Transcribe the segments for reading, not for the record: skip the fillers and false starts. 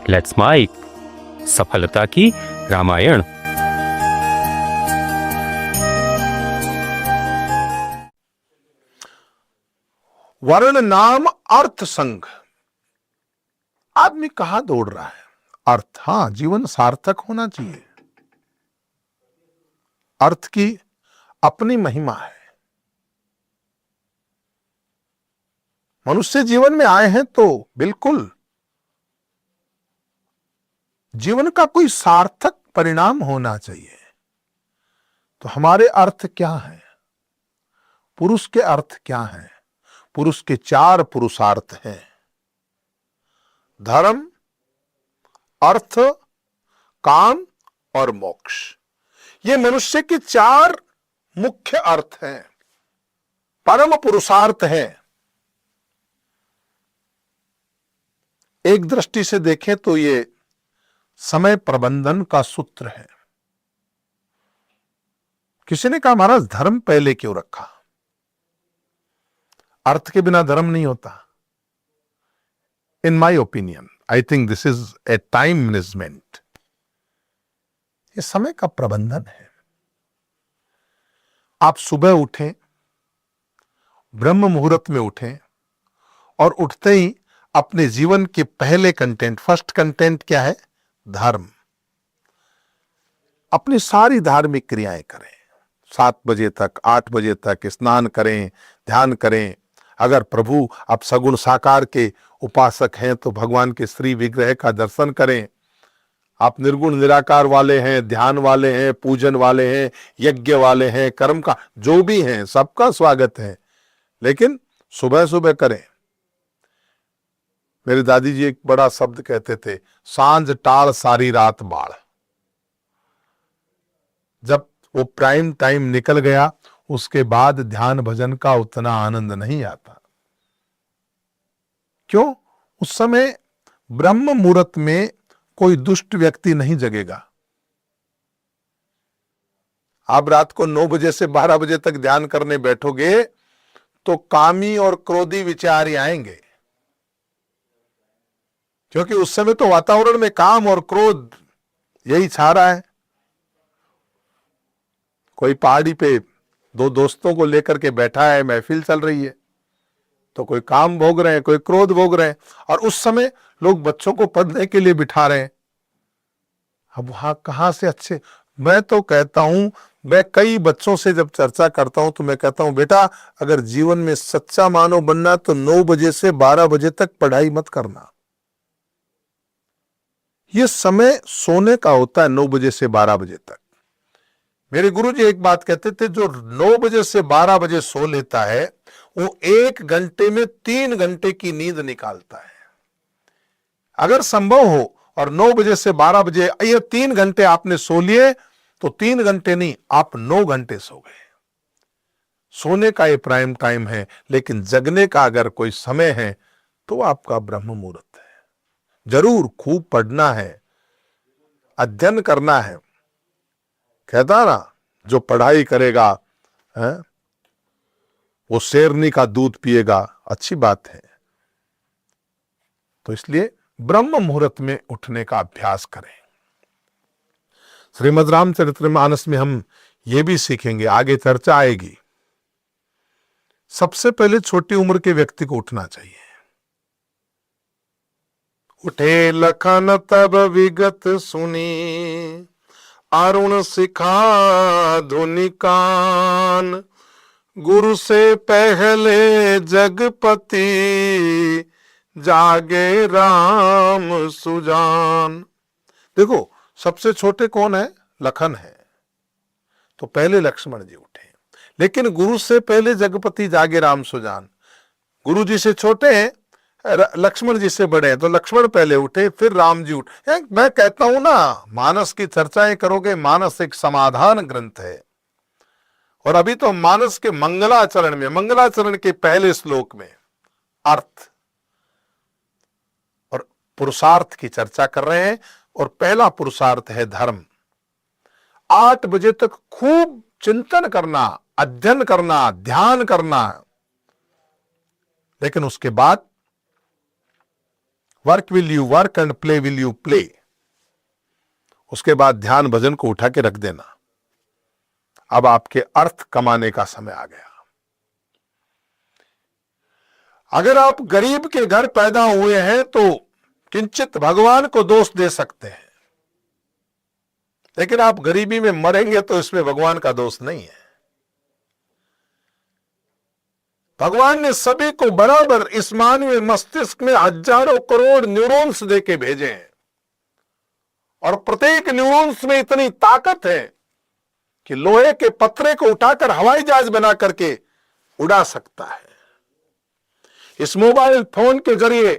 Let's mic सफलता की रामायण। वर्ण नाम अर्थ संग। आदमी कहां दौड़ रहा है? अर्थ। हां, जीवन सार्थक होना चाहिए। अर्थ की अपनी महिमा है। मनुष्य जीवन में आए हैं तो बिल्कुल जीवन का कोई सार्थक परिणाम होना चाहिए। तो हमारे अर्थ क्या है? पुरुष के अर्थ क्या है? पुरुष के 4 पुरुषार्थ हैं: धर्म, अर्थ, काम और मोक्ष। ये मनुष्य के 4 मुख्य अर्थ हैं, परम पुरुषार्थ हैं। एक दृष्टि से देखें तो ये समय प्रबंधन का सूत्र है। किसी ने कहा महाराज धर्म पहले क्यों रखा? अर्थ के बिना धर्म नहीं होता। In my opinion I think this is a time management. ये समय का प्रबंधन है। आप सुबह उठें, ब्रह्म मुहूर्त में उठें और उठते ही अपने जीवन के पहले कंटेंट, फर्स्ट कंटेंट क्या है? धर्म। अपनी सारी धार्मिक क्रियाएं करें। 7 बजे तक, 8 बजे तक स्नान करें, ध्यान करें। अगर प्रभु आप सगुण साकार के उपासक हैं तो भगवान के श्री विग्रह का दर्शन करें। आप निर्गुण निराकार वाले हैं, ध्यान वाले हैं, पूजन वाले हैं, यज्ञ वाले हैं, कर्म का जो भी हैं, सबका स्वागत है, लेकिन सुबह सुबह करें। मेरे दादी जी एक बड़ा शब्द कहते थे, सांझ टाल सारी रात बाढ़। जब वो प्राइम टाइम निकल गया उसके बाद ध्यान भजन का उतना आनंद नहीं आता। क्यों? उस समय ब्रह्म मुहूर्त में कोई दुष्ट व्यक्ति नहीं जगेगा। आप रात को 9 बजे से 12 बजे तक ध्यान करने बैठोगे तो कामी और क्रोधी विचार ही आएंगे, क्योंकि उस समय तो वातावरण में काम और क्रोध यही छा रहा है। कोई पहाड़ी पे 2 दोस्तों को लेकर के बैठा है, महफिल चल रही है, तो कोई काम भोग रहे हैं, कोई क्रोध भोग रहे हैं, और उस समय लोग बच्चों को पढ़ने के लिए बिठा रहे हैं। अब वहां कहां से अच्छे? मैं तो कहता हूं, मैं कई बच्चों से जब चर्चा करता हूं तो मैं कहता हूं, बेटा अगर जीवन में सच्चा मानव बनना तो 9 बजे से 12 बजे तक पढ़ाई मत करना। यह समय सोने का होता है, 9 बजे से 12 बजे तक। मेरे गुरुजी एक बात कहते थे, जो 9 बजे से 12 बजे सो लेता है वो 1 घंटे में 3 घंटे की नींद निकालता है। अगर संभव हो और 9 बजे से 12 बजे ये 3 घंटे आपने सो लिए तो 3 घंटे नहीं, आप 9 घंटे सो गए। सोने का ये प्राइम टाइम है, लेकिन जगने का अगर कोई समय है तो आपका ब्रह्म मुहूर्त है। जरूर खूब पढ़ना है, अध्ययन करना है। कहता ना, जो पढ़ाई करेगा है वो शेरनी का दूध पिएगा। अच्छी बात है। तो इसलिए ब्रह्म मुहूर्त में उठने का अभ्यास करें। श्रीमद् रामचरितमानस में हम ये भी सीखेंगे, आगे चर्चा आएगी। सबसे पहले छोटी उम्र के व्यक्ति को उठना चाहिए। उठे लखन तब विगत सुनी, अरुण शिखा धुनि कान, गुरु से पहले जगपति, जागे राम सुजान। देखो सबसे छोटे कौन है? लखन है। तो पहले लक्ष्मण जी उठे, लेकिन गुरु से पहले जगपति जागे राम सुजान। गुरु जी से छोटे हैं, लक्ष्मण जी से बड़े हैं, तो लक्ष्मण पहले उठे, फिर राम जी उठे। मैं कहता हूं ना, मानस की चर्चाएं करोगे, मानस एक समाधान ग्रंथ है। और अभी तो मानस के मंगलाचरण में, मंगलाचरण के पहले श्लोक में अर्थ और पुरुषार्थ की चर्चा कर रहे हैं, और पहला पुरुषार्थ है धर्म। 8 बजे तक खूब चिंतन करना, अध्ययन करना, ध्यान करना, लेकिन उसके बाद work will you work and play will you play. उसके बाद ध्यान भजन को उठा के रख देना। अब आपके अर्थ कमाने का समय आ गया। अगर आप गरीब के घर पैदा हुए हैं तो किंचित भगवान को दोष दे सकते हैं, लेकिन आप गरीबी में मरेंगे तो इसमें भगवान का दोष नहीं है। भगवान ने सभी को बराबर इस मानवीय मस्तिष्क में हजारों करोड़ न्यूरॉन्स देके भेजे हैं, और प्रत्येक न्यूरॉन्स में इतनी ताकत है कि लोहे के पत्रे को उठाकर हवाई जहाज बना करके उड़ा सकता है। इस मोबाइल फोन के जरिए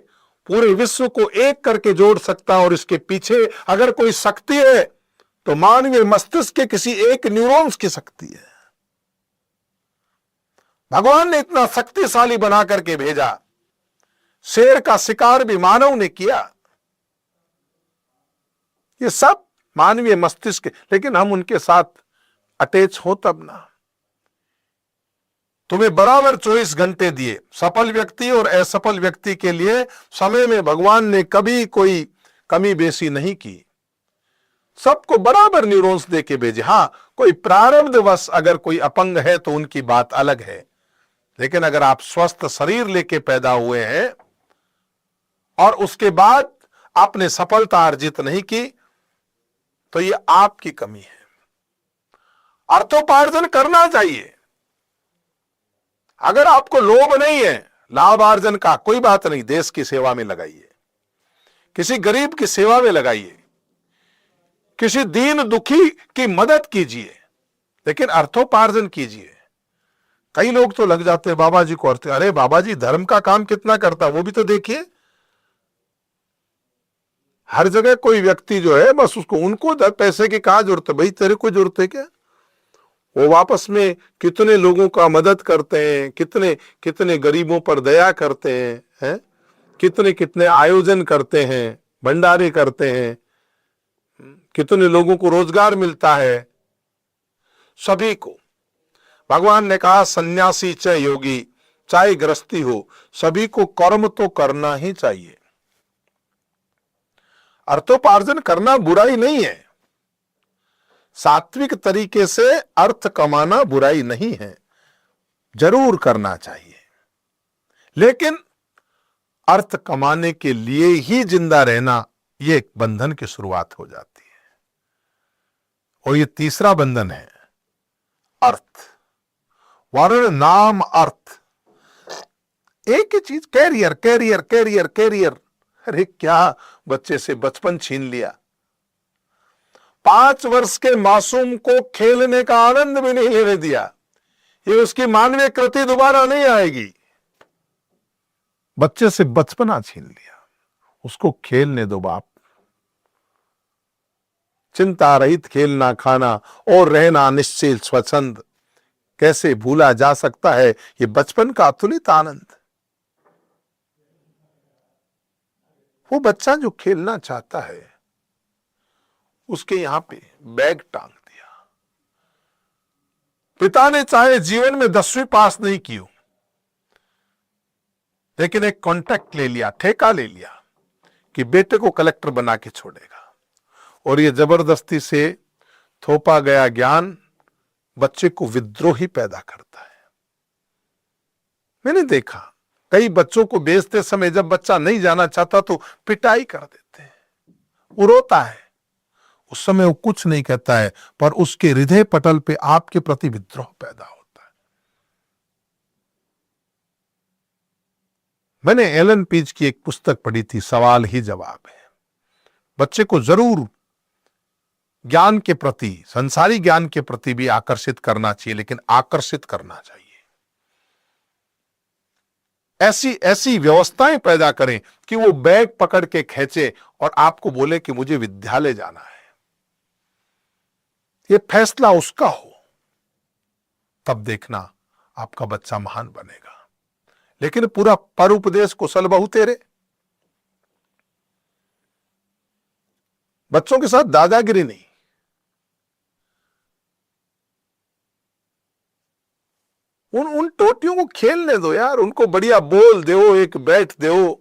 पूरे विश्व को एक करके जोड़ सकता है, और इसके पीछे अगर कोई शक्ति है तो मानवीय मस्तिष्क के किसी एक न्यूरॉन्स की शक्ति है। भगवान ने इतना शक्तिशाली बना करके भेजा। शेर का शिकार भी मानव ने किया। ये सब मानवीय मस्तिष्क, लेकिन हम उनके साथ अटैच हो तब ना। तुम्हें बराबर 24 घंटे दिए। सफल व्यक्ति और असफल व्यक्ति के लिए समय में भगवान ने कभी कोई कमी बेसी नहीं की। सबको बराबर न्यूरॉन्स देके भेजे। हां, कोई प्रारब्धवश अगर कोई अपंग है तो उनकी बात अलग है, लेकिन अगर आप स्वस्थ शरीर लेके पैदा हुए हैं और उसके बाद आपने सफलता अर्जित नहीं की, तो ये आपकी कमी है। अर्थोपार्जन करना चाहिए। अगर आपको लोभ नहीं है लाभार्जन का, कोई बात नहीं, देश की सेवा में लगाइए, किसी गरीब की सेवा में लगाइए, किसी दीन दुखी की मदद कीजिए, लेकिन अर्थोपार्जन कीजिए। कई लोग तो लग जाते हैं बाबा जी को अर्थ, अरे बाबा जी धर्म का काम कितना करता है वो भी तो देखिए। हर जगह कोई व्यक्ति जो है बस उसको, उनको पैसे की कहां जरूरत है, भाई तेरे को जरूरत है क्या? वो वापस में कितने लोगों का मदद करते हैं, कितने कितने गरीबों पर दया करते हैं, कितने कितने आयोजन करते हैं, भंडारे करते हैं, कितने लोगों को रोजगार मिलता है। सभी को भगवान ने कहा सन्यासी चाहे योगी चाहे गृहस्थी हो, सभी को कर्म तो करना ही चाहिए। अर्थोपार्जन करना बुराई नहीं है। सात्विक तरीके से अर्थ कमाना बुराई नहीं है, जरूर करना चाहिए, लेकिन अर्थ कमाने के लिए ही जिंदा रहना, यह एक बंधन की शुरुआत हो जाती है। और ये तीसरा बंधन है अर्थ। वर्ण नाम अर्थ, एक ही चीज, कैरियर कैरियर कैरियर कैरियर। अरे क्या बच्चे से बचपन छीन लिया। 5 वर्ष के मासूम को खेलने का आनंद भी नहीं लेने दिया। ये उसकी मानवीय कृति दोबारा नहीं आएगी। बच्चे से बचपना छीन लिया, उसको खेलने दो बाप। चिंता रहित खेलना खाना और रहना निश्चिल स्वच्छंद, कैसे भूला जा सकता है ये बचपन का अतुलित आनंद। वो बच्चा जो खेलना चाहता है, उसके यहां पे बैग टांग दिया। पिता ने चाहे जीवन में 10वीं पास नहीं की हो, लेकिन एक कॉन्ट्रैक्ट ले लिया, ठेका ले लिया कि बेटे को कलेक्टर बना के छोड़ेगा। और ये जबरदस्ती से थोपा गया ज्ञान बच्चे को विद्रोही पैदा करता है। मैंने देखा कई बच्चों को बेचते समय जब बच्चा नहीं जाना चाहता तो पिटाई कर देते हैं। वो रोता है, उस समय वो कुछ नहीं कहता है, पर उसके हृदय पटल पे आपके प्रति विद्रोह पैदा होता है। मैंने एलन पीज की एक पुस्तक पढ़ी थी, सवाल ही जवाब है। बच्चे को जरूर ज्ञान के प्रति, संसारी ज्ञान के प्रति भी आकर्षित करना चाहिए, लेकिन आकर्षित करना चाहिए। ऐसी ऐसी व्यवस्थाएं पैदा करें कि वो बैग पकड़ के खींचे और आपको बोले कि मुझे विद्यालय जाना है। ये फैसला उसका हो, तब देखना आपका बच्चा महान बनेगा। लेकिन पूरा पर उपदेश कुशल बहु तेरे। बच्चों के साथ दादागिरी नहीं। उन टोटियों को खेलने दो यार, उनको बढ़िया बोल दो, एक बैट दो,